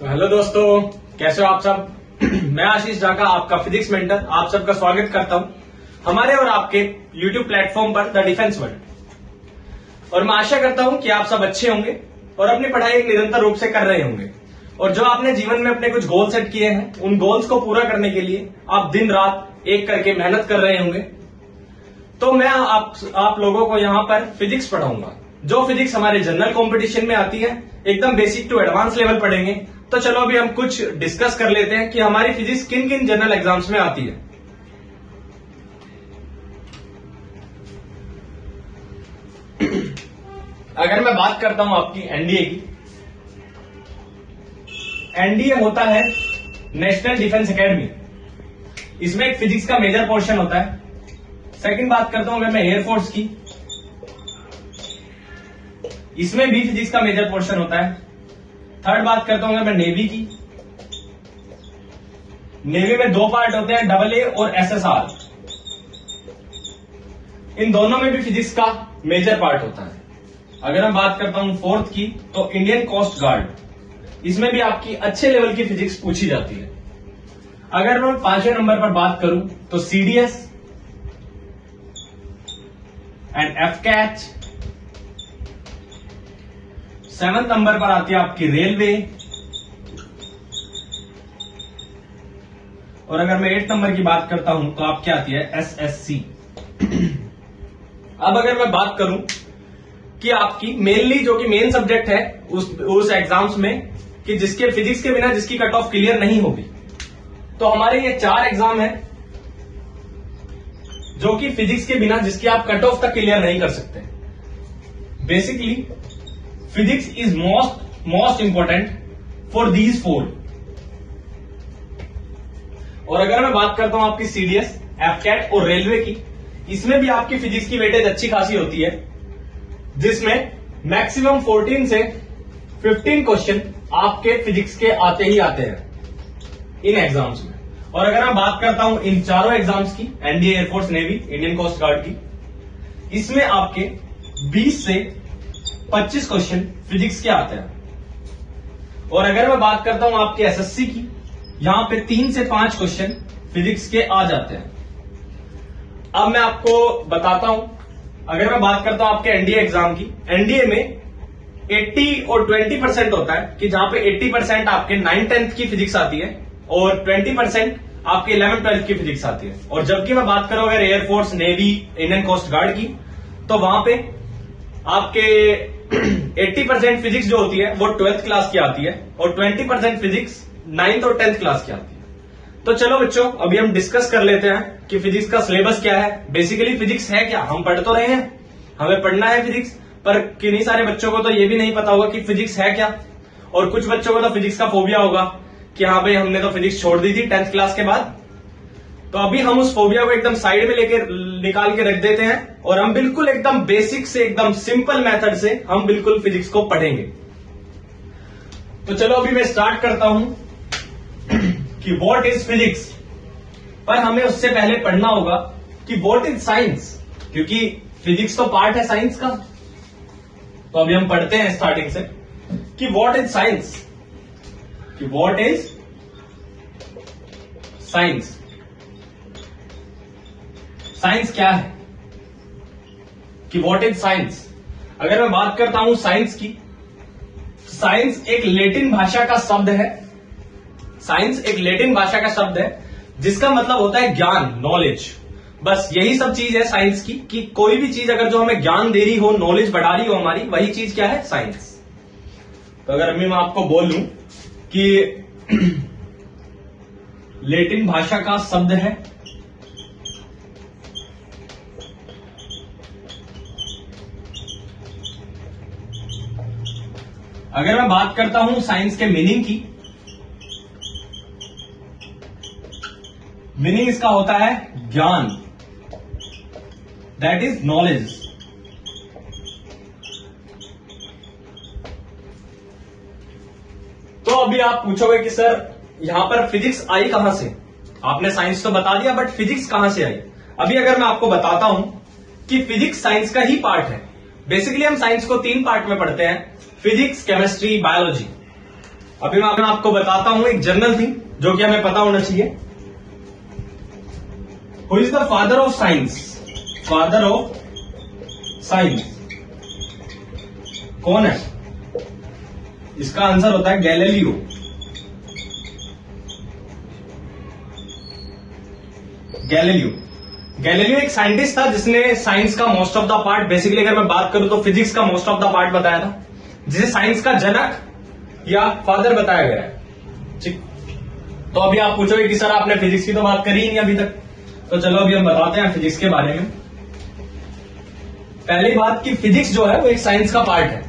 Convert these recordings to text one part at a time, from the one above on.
तो हेलो दोस्तों, कैसे हो आप सब। मैं आशीष जाका, आपका फिजिक्स मेंटर, आप सबका स्वागत करता हूं हमारे और आपके यूट्यूब प्लेटफॉर्म पर द डिफेंस वर्ल्ड। और मैं आशा करता हूं कि आप सब अच्छे होंगे और अपनी पढ़ाई एक निरंतर रूप से कर रहे होंगे। और जो आपने जीवन में अपने कुछ गोल सेट किए हैं, उन गोल्स को पूरा करने के लिए आप दिन रात एक करके मेहनत कर रहे होंगे। तो मैं आप लोगों को यहाँ पर फिजिक्स पढ़ाऊंगा, जो फिजिक्स हमारे जनरल कंपटीशन में आती है। एकदम बेसिक टू एडवांस लेवल पढ़ेंगे। तो चलो अभी हम कुछ डिस्कस कर लेते हैं कि हमारी फिजिक्स किन किन जनरल एग्जाम्स में आती है। अगर मैं बात करता हूं आपकी एनडीए की, एनडीए होता है नेशनल डिफेंस एकेडमी। इसमें एक फिजिक्स का मेजर पोर्शन होता है। सेकंड बात करता हूं अगर मैं एयरफोर्स की, इसमें भी फिजिक्स का मेजर पोर्शन होता है। थर्ड बात करता हूं अगर मैं नेवी की, नेवी में दो पार्ट होते हैं, AA और SSR। इन दोनों में भी फिजिक्स का मेजर पार्ट होता है। अगर मैं बात करता हूं फोर्थ की, तो इंडियन कोस्ट गार्ड, इसमें भी आपकी अच्छे लेवल की फिजिक्स पूछी जाती है। अगर मैं पांचवें नंबर पर बात करूं तो CDS and FCAT। Seventh number पर आती है आपकी रेलवे। और अगर मैं 8 नंबर की बात करता हूं तो आपकी आती है SSC। अब अगर मैं बात करूं कि आपकी मेनली जो कि मेन सब्जेक्ट है उस एग्जाम्स में, कि जिसके फिजिक्स के बिना जिसकी कट ऑफ क्लियर नहीं होगी, तो हमारे ये 4 एग्जाम है जो कि फिजिक्स के बिना जिसकी आप कट ऑफ तक क्लियर नहीं कर सकते। Basically physics is most important for these 4। और अगर मैं बात करता हूं आपकी CDS, FCAT और रेलवे की, इसमें भी आपकी फिजिक्स की वेटेज अच्छी खासी होती है, जिसमें मैक्सिमम 14 से 15 क्वेश्चन आपके फिजिक्स के आते ही आते हैं इन एग्जाम्स में। और अगर मैं बात करता हूं इन चारों एग्जाम्स की, NDA, air force, navy, Indian coast guard की, इसमें आपके 20 से 25 क्वेश्चन फिजिक्स के आते हैं। और अगर मैं बात करता हूं आपके SSC की, यहां पे 3 से 5 क्वेश्चन फिजिक्स के आ जाते हैं। अब मैं आपको बताता हूं, अगर मैं बात करता हूं आपके एनडीए एग्जाम की, एनडीए में 80 और 20% होता है, कि जहां पे 80% आपके 9th-10th की फिजिक्स आती है और 20% आपके 11th-12th की फिजिक्स आती है। और जबकि मैं बात करूं अगर air force, navy, Indian coast guard की, तो वहां पे आपके 80% फिजिक्स जो होती है वो 12th क्लास की आती है और 20% फिजिक्स 9th और 10th क्लास की आती है। तो चलो बच्चों, अभी हम डिस्कस कर लेते हैं कि फिजिक्स का सिलेबस क्या है। बेसिकली फिजिक्स है क्या, हम पढ़ तो रहे हैं, हमें पढ़ना है फिजिक्स, पर किन्हीं सारे बच्चों को तो ये भी नहीं पता होगा कि फिजिक्स है क्या। और कुछ बच्चों को तो फिजिक्स का फोबिया होगा कि हाँ भाई, हमने तो फिजिक्स छोड़ दी थी 10th क्लास के बाद। तो अभी हम उस फोबिया को एकदम साइड में लेकर निकाल के रख देते हैं और हम बिल्कुल एकदम बेसिक से, एकदम सिंपल मेथड से हम बिल्कुल फिजिक्स को पढ़ेंगे। तो चलो अभी मैं स्टार्ट करता हूं कि व्हाट इज फिजिक्स। पर हमें उससे पहले पढ़ना होगा कि व्हाट इज साइंस, क्योंकि फिजिक्स तो पार्ट है साइंस का। तो अभी हम पढ़ते हैं स्टार्टिंग से कि व्हाट इज साइंस, कि व्हाट इज साइंस। साइंस क्या है, कि व्हाट इज साइंस। अगर मैं बात करता हूं साइंस की, साइंस एक लैटिन भाषा का शब्द है। साइंस एक लैटिन भाषा का शब्द है जिसका मतलब होता है ज्ञान, नॉलेज। बस यही सब चीज है साइंस की, कि कोई भी चीज अगर जो हमें ज्ञान दे रही हो, नॉलेज बढ़ा रही हो हमारी, वही चीज क्या है, साइंस। तो अगर अभी मैं आपको बोलूं कि लैटिन भाषा का शब्द है, अगर मैं बात करता हूं साइंस के मीनिंग की, मीनिंग इसका होता है ज्ञान, दैट इज नॉलेज। तो अभी आप पूछोगे कि सर यहां पर फिजिक्स आई कहां से। आपने साइंस तो बता दिया, बट फिजिक्स कहां से आई। अभी अगर मैं आपको बताता हूं कि फिजिक्स साइंस का ही पार्ट है। बेसिकली हम साइंस को 3 पार्ट में पढ़ते हैं, फिजिक्स, केमिस्ट्री, बायोलॉजी। अभी मैं आपको बताता हूं एक जनरल थिंग जो कि हमें पता होना चाहिए। Who is the father of science? Father of science कौन है? इसका आंसर होता है गैलीलियो। गैलीलियो एक साइंटिस्ट था जिसने साइंस का most of the part, basically अगर मैं बात करूं तो फिजिक्स का मोस्ट ऑफ द पार्ट बताया था, जिसे साइंस का जनक या फादर बताया गया है। ठीक, तो अभी आप पूछोगे कि सर आपने फिजिक्स की तो बात करी ही नहीं अभी तक, तो चलो अभी हम बताते हैं फिजिक्स के बारे में। पहली बात कि फिजिक्स जो है वो एक साइंस का पार्ट है।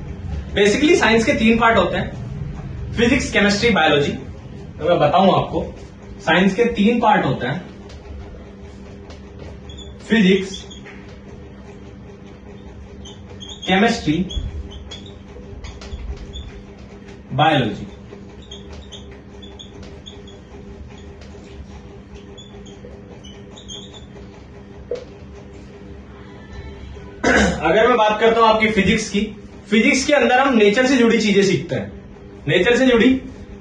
बेसिकली साइंस के 3 पार्ट होते हैं, फिजिक्स, केमिस्ट्री, बायोलॉजी। तो मैं बताऊं आपको, साइंस के 3 पार्ट होते हैं, फिजिक्स, केमिस्ट्री, बायोलॉजी। अगर मैं बात करता हूं आपकी फिजिक्स की, फिजिक्स के अंदर हम नेचर से जुड़ी चीजें सीखते हैं। नेचर से जुड़ी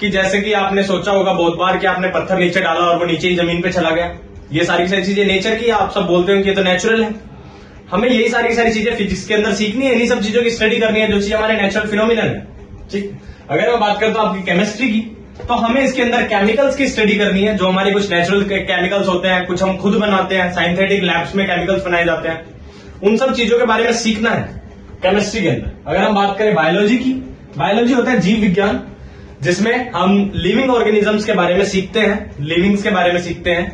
कि जैसे कि आपने सोचा होगा बहुत बार कि आपने पत्थर नीचे डाला और वो नीचे ही जमीन पे चला गया। ये सारी चीजें नेचर की, आप सब बोलते हो कि ये तो नेचुरल है। हमें यही सारी चीजें फिजिक्स के अंदर सीखनी है, इन्हीं सब चीजों की स्टडी करनी है जो चीज हमारे नेचुरल फिनोमिनन है। ठीक, अगर मैं बात करता हूं आपकी केमिस्ट्री की, तो हमें इसके अंदर केमिकल्स की स्टडी करनी है, जो हमारे कुछ नेचुरल केमिकल्स होते हैं, कुछ हम खुद बनाते हैं, साइंथेटिक लैब्स में केमिकल्स बनाए जाते हैं, उन सब चीजों के बारे में सीखना है केमिस्ट्री के अंदर। अगर हम बात करें बायोलॉजी की, बायोलॉजी होता है जीव विज्ञान, जिसमें हम लिविंग ऑर्गेनिजम्स के बारे में सीखते हैं, लिविंग्स के बारे में सीखते हैं,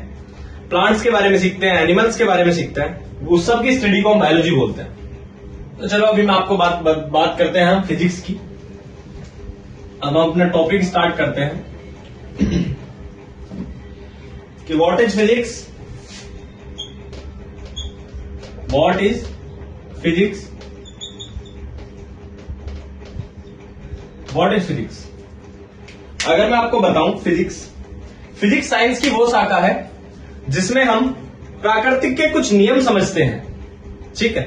प्लांट्स के बारे में सीखते हैं, एनिमल्स के बारे में सीखते हैं, उस सब की स्टडी को हम बायोलॉजी बोलते हैं। तो चलो अभी मैं आपको बात करते हैं हम फिजिक्स की। अब हम अपना टॉपिक स्टार्ट करते हैं कि what is physics, what is physics, what is physics. अगर मैं आपको बताऊं फिजिक्स साइंस की वो शाखा है जिसमें हम प्राकृतिक के कुछ नियम समझते हैं। ठीक है,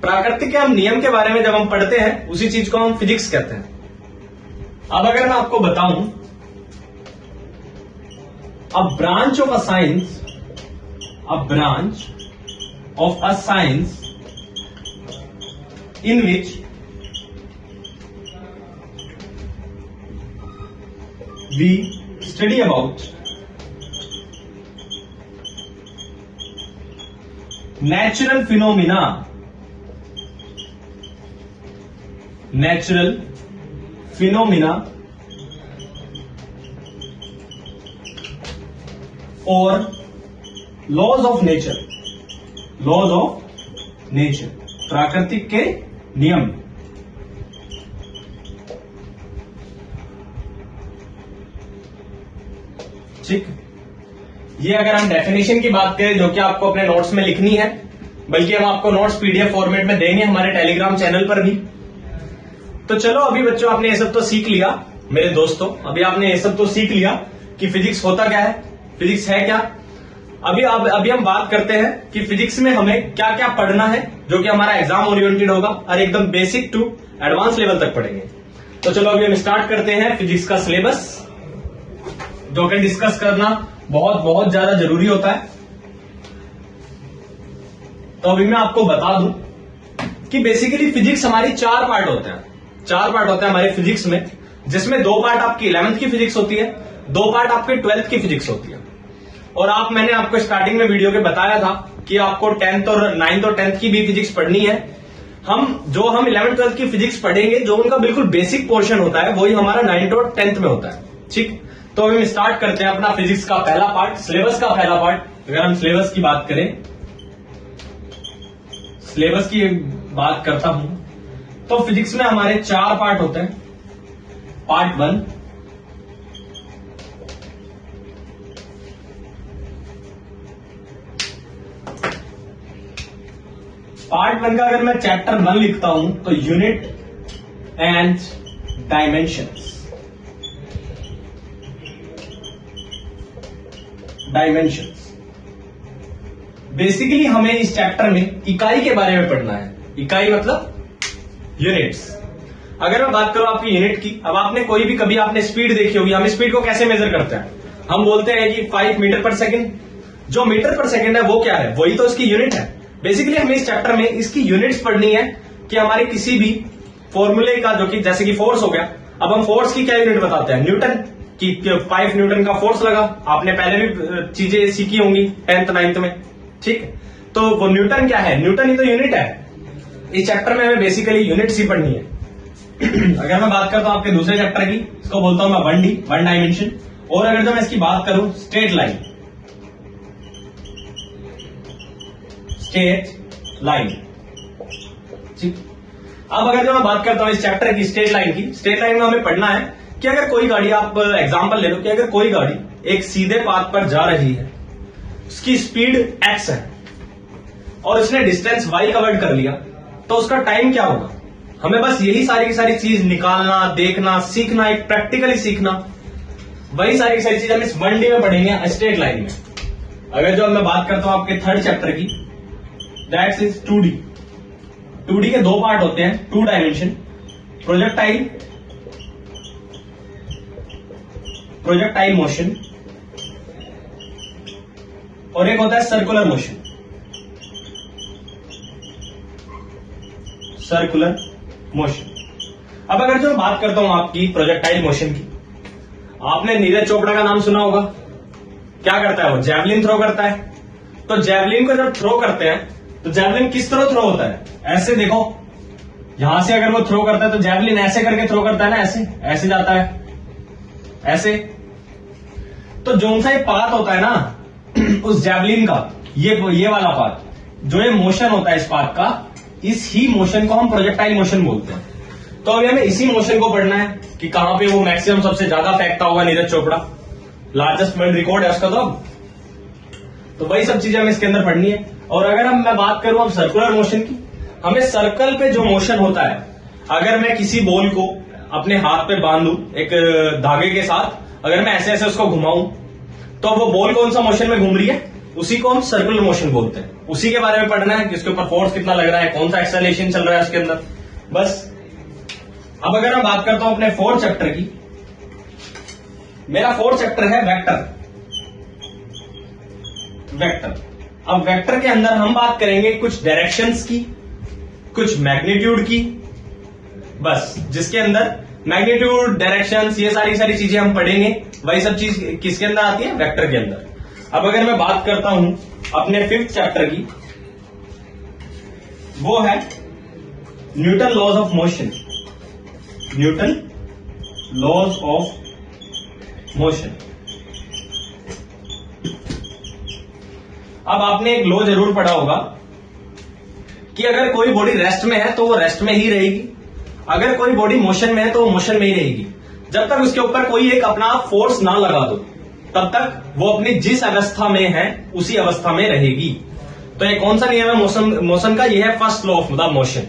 प्राकृतिक के हम नियम के बारे में जब हम पढ़ते हैं, उसी चीज को हम फिजिक्स कहते हैं। अब अगर मैं आपको बताऊं, a branch of a science, a branch of a science in which we study about natural phenomena, or laws of nature, प्राकृतिक के नियम। ठीक, ये अगर हम डेफिनेशन की बात करें, जो कि आपको अपने नोट्स में लिखनी है, बल्कि हम आपको नोट्स पीडीएफ फॉर्मेट में देंगे हमारे टेलीग्राम चैनल पर भी। तो चलो अभी बच्चों आपने ये सब तो सीख लिया, मेरे दोस्तों अभी आपने ये सब तो सीख लिया कि फिजिक्स होता क्या है, फिजिक्स है क्या। अभी हम बात करते हैं कि फिजिक्स में हमें क्या क्या पढ़ना है, जो कि हमारा एग्जाम ओरिएंटेड होगा और एकदम बेसिक टू एडवांस लेवल तक पढ़ेंगे। तो चलो अभी हम स्टार्ट करते हैं फिजिक्स का सिलेबस, जो कि डिस्कस करना बहुत बहुत ज्यादा जरूरी होता है। तो अभी मैं आपको बता दूं कि बेसिकली फिजिक्स हमारी 4 पार्ट होते हैं, 4 पार्ट होते हैं हमारे फिजिक्स में, जिसमें 2 पार्ट आपकी 11th की फिजिक्स होती है, 2 पार्ट आपके 12th की फिजिक्स होती है। और मैंने आपको स्टार्टिंग में वीडियो के बताया था कि आपको 10th और 9th और 10th की भी फिजिक्स पढ़नी है। हम 11th 12th की फिजिक्स पढ़ेंगे, जो उनका बिल्कुल बेसिक पोर्शन होता है, वही हमारा 9th और 10th में होता है। ठीक, तो हम स्टार्ट करते हैं अपना फिजिक्स का पहला पार्ट, सिलेबस का पहला पार्ट। अगर हम सिलेबस की बात करें, सिलेबस की बात करता हूं तो फिजिक्स में हमारे 4 पार्ट होते हैं। पार्ट 1, पार्ट 1 का अगर मैं चैप्टर 1 लिखता हूं तो यूनिट एंड डायमेंशंस। बेसिकली हमें इस चैप्टर में इकाई के बारे में पढ़ना है। इकाई मतलब यूनिट्स। अगर मैं बात करूं आपकी यूनिट की, अब आपने कोई भी कभी आपने स्पीड देखी होगी, हम स्पीड को कैसे मेजर करते हैं, हम बोलते हैं कि 5 मीटर पर सेकंड। जो मीटर पर सेकंड है वो क्या है, वही तो इसकी यूनिट है। बेसिकली हमें इस चैप्टर में इसकी यूनिट्स पढ़नी है कि हमारे किसी भी फॉर्मूले का, जो कि जैसे कि फोर्स हो गया, अब हम फोर्स की क्या यूनिट बताते हैं, न्यूटन की। 5 न्यूटन का फोर्स लगा, आपने पहले भी चीजें सीखी होंगी 10th 9th में, ठीक है। तो वो न्यूटन क्या है, न्यूटन ही तो यूनिट है। इस चैप्टर में हमें बेसिकली यूनिट्स ही पढ़नी है। अगर मैं बात करता हूं आपके दूसरे चैप्टर की, इसको बोलता हूं मैं 1D, 1 डायमेंशन। और अगर जो मैं इसकी बात करूं स्ट्रेट लाइन, स्ट्रेट लाइन, ठीक। अब अगर जो मैं बात करता हूं इस चैप्टर की स्ट्रेट लाइन की, स्ट्रेट लाइन में हमें पढ़ना है कि अगर कोई गाड़ी, आप एग्जांपल ले लो कि अगर कोई गाड़ी एक सीधे पाथ पर जा रही है, उसकी स्पीड x है और उसने डिस्टेंस y कवर्ड कर लिया, तो उसका टाइम क्या होगा। हमें बस यही सारी की सारी चीज निकालना, देखना, सीखना, एक प्रैक्टिकली सीखना, वही सारी की सारी चीज हम इस 1D में पढ़ेंगे स्ट्रेट लाइन में। अगर जो मैं बात करता हूं आपके थर्ड चैप्टर की, दैट्स इज 2D। 2D के दो पार्ट होते हैं, 2 डायमेंशन, प्रोजेक्टाइल मोशन, और एक होता है सर्कुलर मोशन, सर्कुलर मोशन। अब अगर जो बात करता हूं आपकी प्रोजेक्टाइल मोशन की, आपने नीरज चोपड़ा का नाम सुना होगा। क्या करता है वो, जैवलिन थ्रो करता है। तो जैवलिन को जब थ्रो करते हैं तो जैवलिन किस तरह थ्रो होता है, ऐसे देखो, यहां से अगर वो थ्रो करता है तो जैवलिन ऐसे करके थ्रो करता है ना, ऐसे ऐसे जाता है, ऐसे। तो जो सा ये पाथ होता है ना उस जैवलिन का, ये वाला पाथ, जो ये मोशन होता है इस पाथ का, इस ही मोशन को हम प्रोजेक्टाइल मोशन बोलते हैं। तो अभी हमें इसी मोशन को पढ़ना है कि कहां पे वो मैक्सिमम सबसे ज्यादा फेंकता होगा Neeraj Chopra, largest world record है उसका। तो वही सब चीजें हमें इसके अंदर पढ़नी है। और अगर मैं बात करूं अब सर्कुलर मोशन की, हमें सर्कल पे जो मोशन होता है, अगर मैं किसी बॉल को अपने हाथ पे बांधू एक धागे के साथ, अगर मैं ऐसे ऐसे उसको घुमाऊं, तो वो बॉल कौन सा मोशन में घूम रही है, उसी को हम सर्कुलर मोशन बोलते हैं। उसी के बारे में पढ़ना है कि उसके ऊपर फोर्स कितना लग रहा है, कौन सा एक्सेलरेशन चल रहा है उसके अंदर, बस। अब अगर मैं बात करता हूं अपने 4th चैप्टर की, मेरा 4th चैप्टर है वेक्टर। अब वेक्टर के अंदर हम बात करेंगे कुछ डायरेक्शंस की, कुछ मैग्नीट्यूड की, बस। जिसके अंदर मैग्नीट्यूड, डायरेक्शंस, ये सारी चीजें हम पढ़ेंगे। वही सब चीज किसके अंदर आती है, वेक्टर के अंदर। अब अगर मैं बात करता हूं अपने 5th चैप्टर की, वो है Newton laws of motion, Newton laws of motion. अब आपने एक लॉ जरूर पढ़ा होगा कि अगर कोई बॉडी रेस्ट में है तो वो रेस्ट में ही रहेगी, अगर कोई बॉडी मोशन में है तो वो मोशन में ही रहेगी। जब तक उसके ऊपर कोई एक अपना फोर्स ना लगा दो, तब तक वो अपनी जिस अवस्था में है उसी अवस्था में रहेगी। तो ये कौन सा नियम है मोशन का, ये है first law of the motion.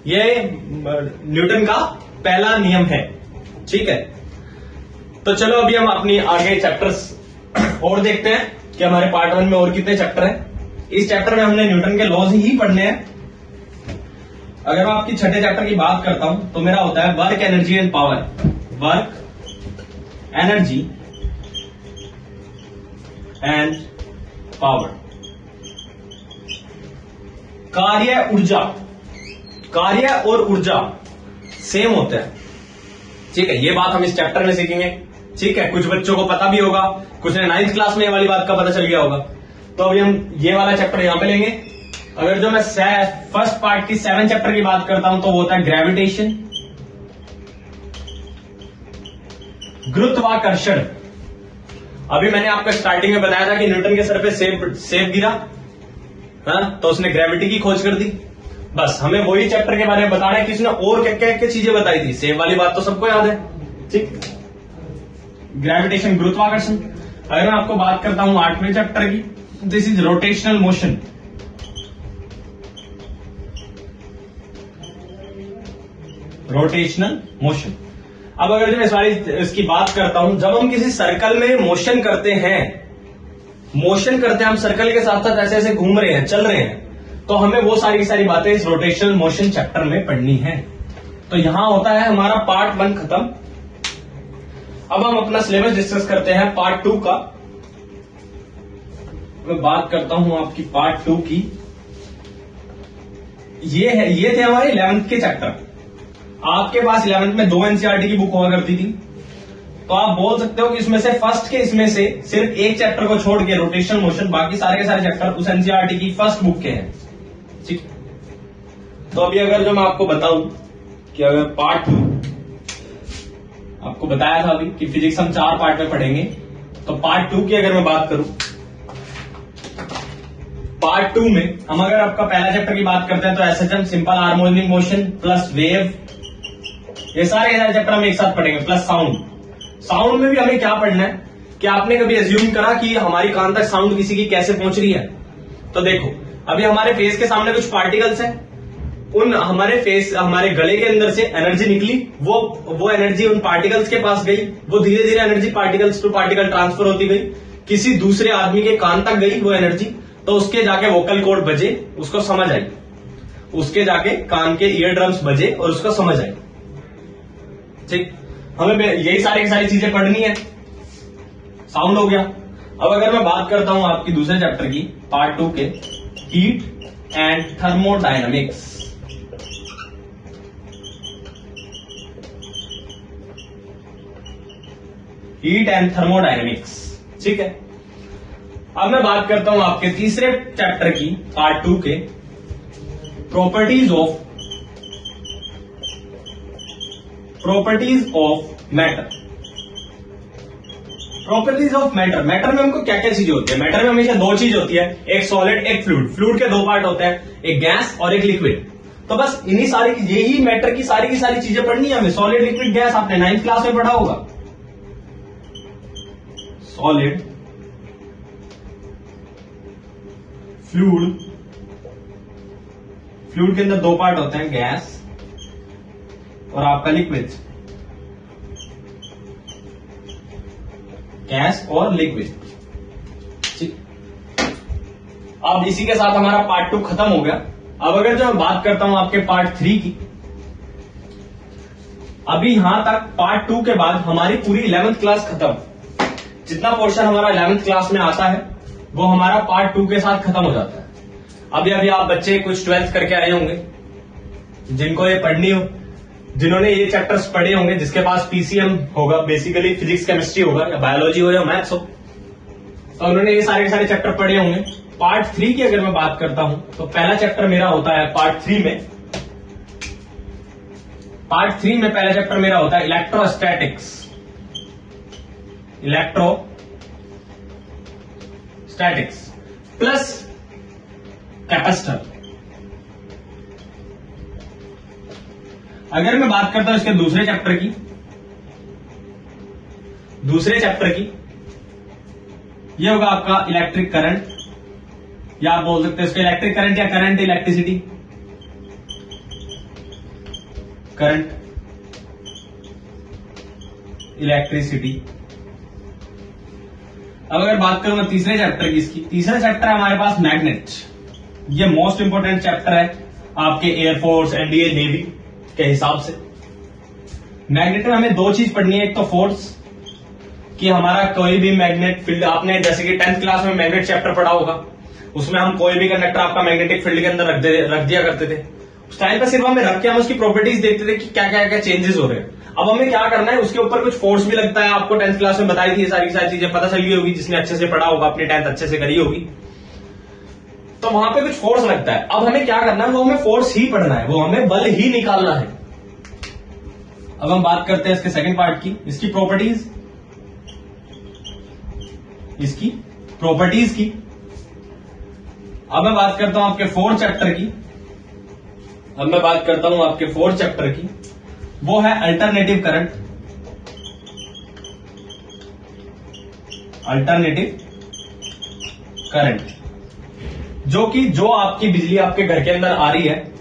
ये न्यूटन का पहला नियम है, ठीक है। तो चलो अभी हम अपनी आगे चैप्टर्स और देखते हैं कि हमारे पार्ट 1 में और कितने चैप्टर हैं। इस चैप्टर में हमने न्यूटन के लॉज ही पढ़ने हैं। अगर मैं आपकी 6ठे चैप्टर की बात करता हूं तो मेरा होता है work, energy and power. Work, energy and power, कार्य, ऊर्जा। कार्य और ऊर्जा सेम होते हैं, ठीक है। ये बात हम इस चैप्टर में सीखेंगे, ठीक है। कुछ बच्चों को पता भी होगा, कुछ ने 9th क्लास में ये वाली बात का पता चल गया होगा। तो अभी हम ये वाला चैप्टर यहां पे लेंगे। अगर जो मैं फर्स्ट पार्ट की 7th चैप्टर की बात करता हूं तो वो होता है ग्रेविटेशन, गुरुत्वाकर्षण। अभी मैंने आपको स्टार्टिंग में बताया था कि न्यूटन के सर पे सेब गिरा, हाँ, तो उसने ग्रेविटी की खोज कर दी। बस हमें वही चैप्टर के बारे में बताना है कि उसने और क्या क्या चीजें बताई थी। सेब वाली बात तो सबको याद है, ठीक। ग्रेविटेशन, गुरुत्वाकर्षण। अगर मैं आपको बात करता हूं 8वें चैप्टर की, this is rotational motion. Rotational motion. अब अगर मैं इसकी बात करता हूं, जब हम किसी सर्कल में मोशन करते हैं, हम सर्कल के साथ साथ ऐसे ऐसे घूम रहे हैं, चल रहे हैं, तो हमें वो सारी बातें इस रोटेशनल मोशन चैप्टर में पढ़नी है। तो यहां होता है हमारा पार्ट 1 खत्म। अब हम अपना सिलेबस डिस्कस करते हैं पार्ट 2 का। मैं बात करता हूं आपकी पार्ट 2 की। ये थे हमारे 11th के चैप्टर। आपके पास 11th में 2 एनसीईआरटी की बुक हुआ करती थी, तो आप बोल सकते हो कि इसमें से फर्स्ट के इसमें से सिर्फ एक चैप्टर को छोड़ के रोटेशनल मोशन, बाकी सारे के सारे चैप्टर उस एनसीईआरटी की फर्स्ट बुक के हैं। ठीक, तो अभी अगर जो मैं आपको बताऊं कि अगर पार्ट 2 आपको बताया था अभी कि फिजिक्स हम 4 पार्ट में पढ़ेंगे, तो पार्ट 2 की अगर मैं बात करूं, पार्ट 2 में हम अगर आपका पहला चैप्टर की बात करते हैं तो SHM, simple harmonic motion plus wave, ये सारे चैप्टर हम एक साथ पढ़ेंगे, प्लस साउंड। साउंड में भी हमें क्या पढ़ना है कि आपने कभी एज्यूम करा कि हमारी कान तक साउंड किसी की कैसे पहुंच रही है? तो देखो, अभी हमारे फेस के सामने कुछ पार्टिकल्स हैं, उन हमारे गले के अंदर से एनर्जी निकली, वो एनर्जी उन पार्टिकल्स के पास गई, वो धीरे धीरे energy particles to particle transfer होती गई, किसी दूसरे आदमी के कान तक गई वो एनर्जी, तो उसके जाके वोकल कॉर्ड बजे, उसको समझ आई, उसके जाके कान के ईयर ड्रम्स बजे और उसको समझ आई। ठीक, हमें यही सारी की सारी चीजें पढ़नी है। साउंड हो गया। अब अगर मैं बात करता हूं आपकी दूसरे चैप्टर की, पार्ट 2 के, heat and thermodynamics. Heat and thermodynamics, ठीक है। अब मैं बात करता हूं आपके तीसरे चैप्टर की, पार्ट 2 के, properties of matter. Properties of matter. Matter में हमको क्या क्या चीजें होती है? मैटर में हमेशा 2 चीज होती है, एक सॉलिड एक फ्लूइड। फ्लूइड के 2 पार्ट होते हैं, एक गैस और एक लिक्विड। तो बस इन्हीं यही मैटर की सारी चीजें पढ़नी है हमें। सॉलिड, लिक्विड, गैस आपने 9th क्लास में पढ़ा होगा। सॉलिड, फ्लूइड, फ्लूइड के अंदर 2 पार्ट होते हैं, गैस और आपका लिक्विड। गैस और लिक्विड। अब इसी के साथ हमारा पार्ट 2 खत्म हो गया। अब अगर जो मैं बात करता हूं आपके पार्ट 3 की, अभी यहां तक पार्ट 2 के बाद हमारी पूरी 11th क्लास खत्म। जितना पोर्शन हमारा 11th क्लास में आता है वो हमारा पार्ट 2 के साथ खत्म हो जाता है। अभी आप बच्चे कुछ 12th करके आए होंगे, जिनको ये पढ़नी हो, जिन्होंने ये चैप्टर्स पढ़े होंगे, जिसके पास पीसीएम होगा, बेसिकली फिजिक्स केमिस्ट्री होगा, या बायोलॉजी हो या मैथ्स हो, तो उन्होंने ये सारे चैप्टर पढ़े होंगे। पार्ट 3 की अगर मैं बात करता हूं तो पहला चैप्टर मेरा होता है पार्ट 3 में। पार्ट 3 में पहला चैप्टर मेरा होता है इलेक्ट्रोस्टैटिक्स। Electrostatics plus capacitor. अगर मैं बात करता हूं इसके दूसरे चैप्टर की, ये होगा आपका इलेक्ट्रिक करंट, या आप बोल सकते हैं इसको इलेक्ट्रिक करंट या करंट इलेक्ट्रिसिटी। Current electricity. अब अगर बात करूं मैं तीसरे चैप्टर की, इसकी तीसरा चैप्टर है हमारे पास मैग्नेट। ये मोस्ट इंपोर्टेंट चैप्टर है आपके एयरफोर्स, एनडीए, नेवी के हिसाब से। मैग्नेट में हमें 2 चीज पढ़नी है, एक तो फोर्स, कि हमारा कोई भी मैग्नेट फील्ड, आपने जैसे कि 10th क्लास में मैग्नेट चैप्टर पढ़ा होगा, उसमें हम कोई भी कंडक्टर आपका मैग्नेटिक फील्ड के अंदर रख दिया करते थे। उस टाइम पे सिर्फ हमें रख के हम उसकी प्रॉपर्टीज देखते थे कि क्या क्या क्या चेंजेस हो रहे हैं। अब हमें क्या करना है, उसके ऊपर कुछ फोर्स भी लगता है। आपको 10th क्लास में बताई थी, सारी चीजें पता चली होगी, जिसने अच्छे से पढ़ा होगा, अपनी 10th अच्छे से करी होगी, तो वहां पे कुछ फोर्स लगता है। अब हमें क्या करना है, वो हमें फोर्स ही पढ़ना है, वो हमें बल ही निकालना है। अब हम बात करते हैं इसके सेकंड पार्ट की, इसकी प्रॉपर्टीज की। अब मैं बात करता हूं आपके 4th चैप्टर की। वो है अल्टरनेटिव करंट, जो आपकी बिजली आपके घर के अंदर आ रही है,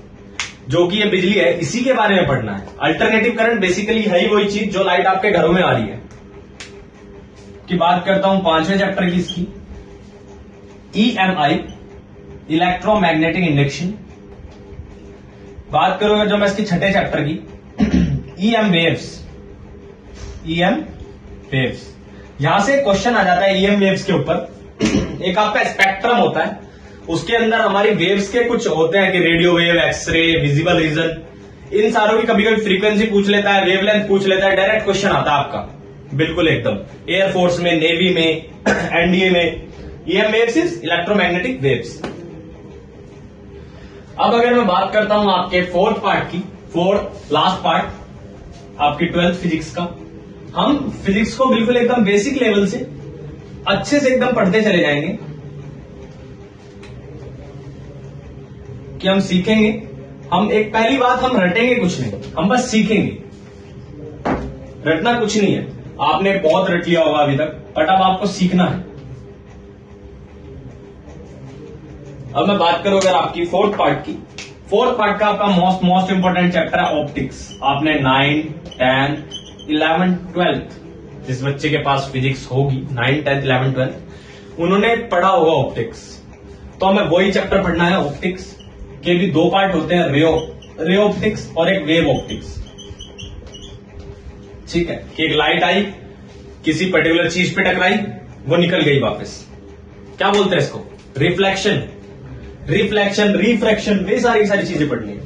जो कि ये बिजली है, इसी के बारे में पढ़ना है। अल्टरनेटिव करंट बेसिकली है ही वही चीज जो लाइट आपके घरों में आ रही है। की बात करता हूं 5वें चैप्टर की, इसकी EMI, इलेक्ट्रोमैग्नेटिक इंडक्शन। बात करूंगा जो मैं इसकी 6ठे चैप्टर की, EM वेव्स, EM वेव्स, यहां से क्वेश्चन आ जाता है EM वेव्स के ऊपर। एक आपका स्पेक्ट्रम होता है, उसके अंदर हमारी वेव्स के कुछ होते हैं कि radio wave, X-ray, visible region, इन सारों की कभी कभी फ्रीक्वेंसी पूछ लेता है, वेवलेंथ पूछ लेता है, डायरेक्ट क्वेश्चन आता है आपका बिल्कुल एकदम। एयरफोर्स में, नेवी में, एनडीए में, EM waves is electromagnetic waves. अब अगर मैं बात करता हूं आपके फोर्थ पार्ट की, फोर्थ लास्ट पार्ट आपकी 12th फिजिक्स का, हम फिजिक्स को बिल्कुल एकदम बेसिक लेवल से अच्छे से एकदम पढ़ते चले जाएंगे कि हम सीखेंगे। हम एक पहली बात, हम रटेंगे कुछ नहीं, हम बस सीखेंगे। रटना कुछ नहीं है, आपने बहुत रट लिया होगा अभी तक, बट अब आपको सीखना है। अब मैं बात करूं अगर आपकी फोर्थ पार्ट की, फोर्थ पार्ट का आपका मोस्ट इंपोर्टेंट चैप्टर है ऑप्टिक्स। आपने 9, 10, 11, 12 जिस बच्चे के पास फिजिक्स होगी 9, 10, 11, 12 उन्होंने पढ़ा होगा ऑप्टिक्स। तो हमें वही चैप्टर पढ़ना है। ऑप्टिक्स के भी दो पार्ट होते हैं, रे ऑप्टिक्स और एक वेव ऑप्टिक्स। ठीक है, कि एक लाइट आई, किसी पर्टिकुलर चीज पे टकराई, वो निकल गई वापस, क्या बोलते हैं इसको? रिफ्लेक्शन, रिफ्रैक्शन, वे सारी चीजें पढ़नी है।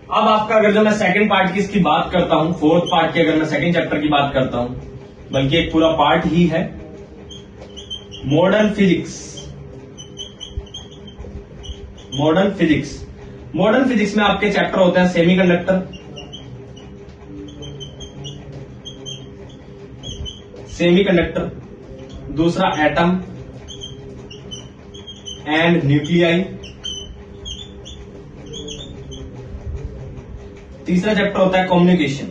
अब आपका अगर जो मैं सेकंड पार्ट की इसकी बात करता हूं, फोर्थ पार्ट की अगर मैं सेकंड चैप्टर की बात करता हूं, बल्कि एक पूरा पार्ट ही है, मॉडर्न फिजिक्स। मॉडर्न फिजिक्स में आपके चैप्टर होते हैं सेमीकंडक्टर, दूसरा एटम एंड न्यूक्लियाई, तीसरा चैप्टर होता है कम्युनिकेशन।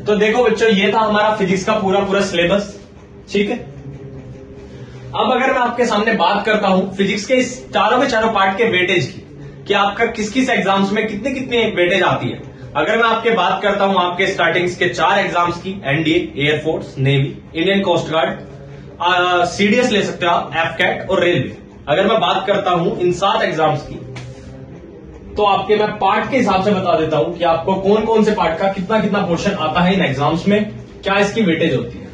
तो देखो बच्चों, ये था हमारा फिजिक्स का पूरा सिलेबस। ठीक है, अब अगर मैं आपके सामने बात करता हूं फिजिक्स के इस चारों के चारों पार्ट के वेटेज की, कि आपका किस किस एग्जाम्स में कितनी कितनी वेटेज आती है। अगर मैं आपके बात करता हूं आपके स्टार्टिंग्स के 4 एग्जाम्स की, NDA, air force, navy, Indian coast guard, CDS ले सकते हो आप, एफकैट और रेलवे। अगर मैं बात करता हूं इन 7 एग्जाम्स की, तो आपके मैं पार्ट के हिसाब से बता देता हूं कि आपको कौन कौन से पार्ट का कितना कितना पोर्शन आता है इन एग्जाम्स में, क्या इसकी वेटेज होती है।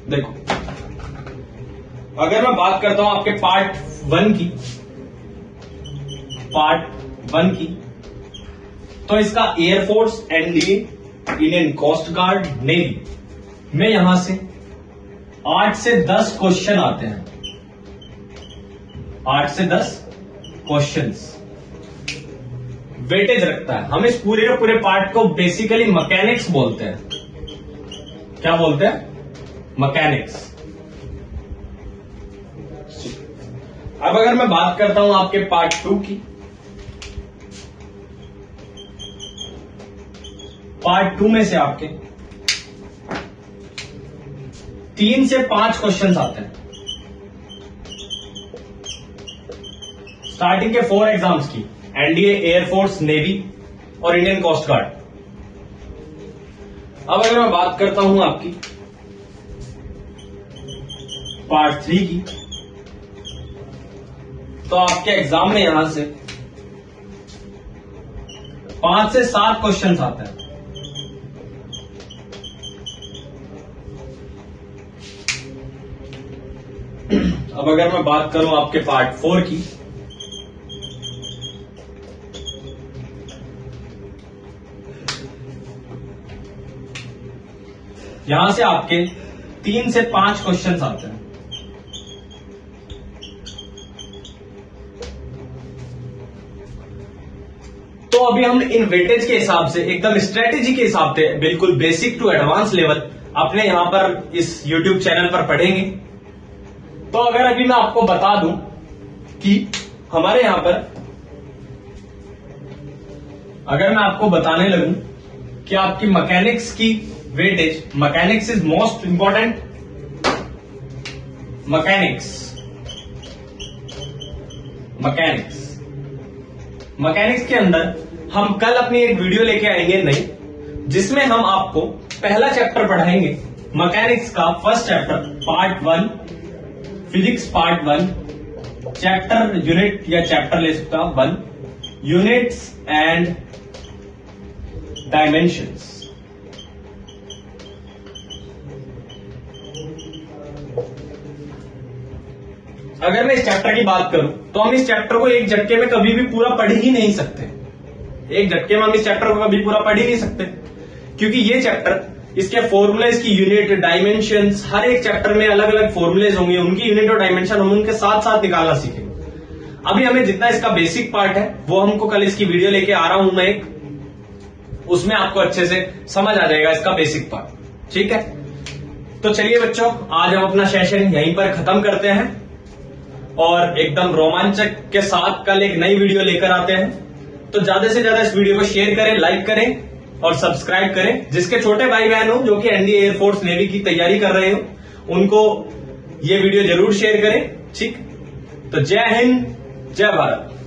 देखो, अगर मैं बात करता हूं आपके पार्ट 1 की, तो इसका air force, NDA, Indian coast guard, navy में यहां से 8 से 10 क्वेश्चन आते हैं। 8 से 10 क्वेश्चंस वेटेज रखता है। हम इस पूरे पार्ट को बेसिकली मैकेनिक्स बोलते हैं। क्या बोलते हैं? मैकेनिक्स। अब अगर मैं बात करता हूं आपके पार्ट 2 की, पार्ट 2 में से आपके 3 से 5 क्वेश्चंस आते हैं। स्टार्टिंग के 4 एग्जाम्स की, एनडीए, एयरफोर्स, नेवी और इंडियन कोस्ट गार्ड। अब अगर मैं बात करता हूं आपकी पार्ट 3 की, तो आपके एग्जाम में यहां से 5 से 7 क्वेश्चंस आते हैं। अब अगर मैं बात करूं आपके पार्ट 4 की, यहां से आपके 3 से 5 क्वेश्चंस आते हैं। तो अभी हम इन वेटेज के हिसाब से, एकदम स्ट्रेटेजी के हिसाब से, बिल्कुल बेसिक टू एडवांस लेवल अपने यहां पर इस YouTube चैनल पर पढ़ेंगे। तो अगर अभी मैं आपको बता दूं कि हमारे यहां पर, अगर मैं आपको बताने लगूं कि आपकी मैकेनिक्स की weightage, mechanics is most important, mechanics mechanics के अंदर हम कल अपनी एक वीडियो लेके आएंगे नई, जिसमें हम आपको पहला चैप्टर पढ़ाएंगे मैकेनिक्स का first chapter part 1 physics part 1 chapter unit या चैप्टर ले सकता 1 यूनिट्स एंड डायमेंशंस। अगर मैं इस चैप्टर की बात करूं तो हम इस चैप्टर को एक झटके में कभी भी पूरा पढ़ ही नहीं सकते। एक झटके में हम इस चैप्टर को कभी पूरा पढ़ ही नहीं सकते, क्योंकि ये चैप्टर इसके फॉर्मूले, इसकी यूनिट, डायमेंशंस, हर एक चैप्टर में अलग अलग फॉर्मूलेज होंगे, उनकी यूनिट और डायमेंशन हम उनके साथ साथ निकालना सीखेंगे। अभी हमें जितना इसका बेसिक पार्ट है वो हमको कल इसकी वीडियो लेके आ रहा हूं मैं एक, उसमें आपको अच्छे से समझ आ जाएगा इसका बेसिक पार्ट। ठीक है, तो चलिए बच्चों, आज हम अपना सेशन यहीं पर खत्म करते हैं और एकदम रोमांचक के साथ कल एक नई वीडियो लेकर आते हैं। तो ज्यादा से ज्यादा इस वीडियो को शेयर करें, लाइक करें और सब्सक्राइब करें। जिसके छोटे भाई बहन हो जो कि एनडीए, एयरफोर्स, नेवी की तैयारी कर रहे हो, उनको ये वीडियो जरूर शेयर करें। ठीक, तो जय हिंद, जय भारत।